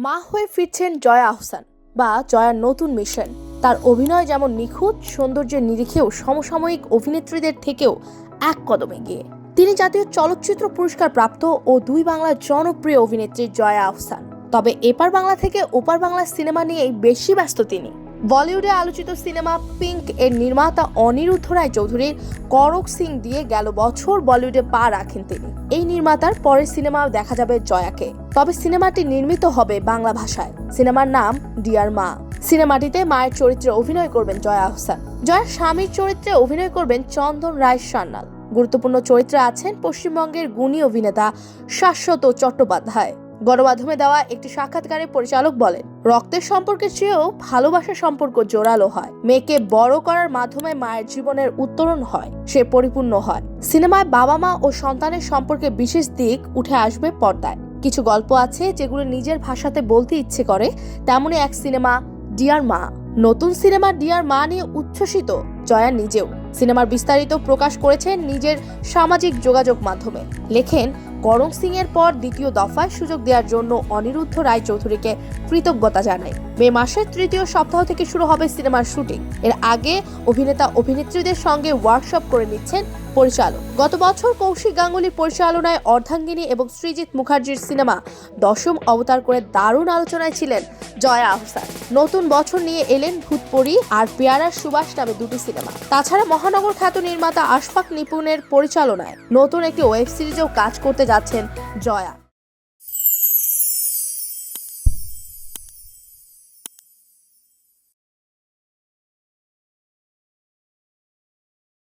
মা হয়ে ফিরছেন জয়া আহসান বা জয়ার নতুন মিশন। তার অভিনয় যেমন নিখুঁত, সৌন্দর্যের নিরিখেও সমসাময়িক অভিনেত্রীদের থেকেও এক কদম এগিয়ে। তিনি জাতীয় চলচ্চিত্র পুরস্কার প্রাপ্ত ও দুই বাংলার জনপ্রিয় অভিনেত্রী জয়া আহসান। তবে এপার বাংলা থেকে ওপার বাংলার সিনেমা নিয়েই বেশি ব্যস্ত তিনি। বলিউডে আলোচিত সিনেমা পিঙ্ক এর নির্মাতা অনিরুদ্ধ রায় চৌধুরীর করক সিং দিয়ে গেল বছর বলিউডে পা রাখেন তিনি। এই নির্মাতার পরের সিনেমাও দেখা যাবে জয়াকে। তবে সিনেমাটি নির্মিত হবে বাংলা ভাষায়। সিনেমার নাম ডিয়ার মা। সিনেমাটিতে মায়ের চরিত্রে অভিনয় করবেন জয়া আহসান। জয়ার স্বামীর চরিত্রে অভিনয় করবেন চন্দন রায় সান্যাল। গুরুত্বপূর্ণ চরিত্রে আছেন পশ্চিমবঙ্গের গুণী অভিনেতা শাশ্বত চট্টোপাধ্যায়। গণমাধ্যমে দেওয়া একটি সাক্ষাৎকারে পরিচালক বলেন, রক্তের সম্পর্কের চেয়েও ভালোবাসার সম্পর্ক জোরালো হয়। মেয়েকে বড় করার মাধ্যমে মায়ের জীবনের উত্তরণ হয়, সে পরিপূর্ণ হয়। সিনেমায় বাবা মা ও সন্তানের সম্পর্কে বিশেষ দিক উঠে আসবে পর্দায়। কিছু গল্প আছে যেগুলো নিজের ভাষাতে বলতে ইচ্ছে করে, তেমনই এক সিনেমা ডিয়ার মা। নতুন সিনেমা ডিয়ার মা নিয়ে উচ্ছ্বসিত জয়া নিজেও। সিনেমার বিস্তারিত প্রকাশ করেছেন নিজের সামাজিক যোগাযোগ মাধ্যমে। লেখেন, করক সিং এর পর দ্বিতীয় দফায় সুযোগ দেওয়ার জন্য অনিরুদ্ধ রায় চৌধুরীকে কৃতজ্ঞতা জানাই। মে মাসের তৃতীয় সপ্তাহ থেকে শুরু হবে সিনেমার শুটিং। এর আগে অভিনেতা অভিনেত্রীদের সঙ্গে ওয়ার্কশপ করে নিচ্ছেন পরিচালক। গত বছর কৌশিক গাঙ্গুলির পরিচালনায় অর্ধাঙ্গিনী এবং সৃজিত মুখার্জির সিনেমা দশম অবতার করে দারুণ আলোচনায় ছিলেন জয়া আহসান। নতুন বছর নিয়ে এলেন ভূতপরি আর পেয়ারার সুবাস নামে দুটি সিনেমা। তাছাড়া মহানগর খ্যাত নির্মাতা আশফাক নিপুণের পরিচালনায় নতুন একটি ওয়েব সিরিজেও কাজ করতে যাচ্ছেন জয়া।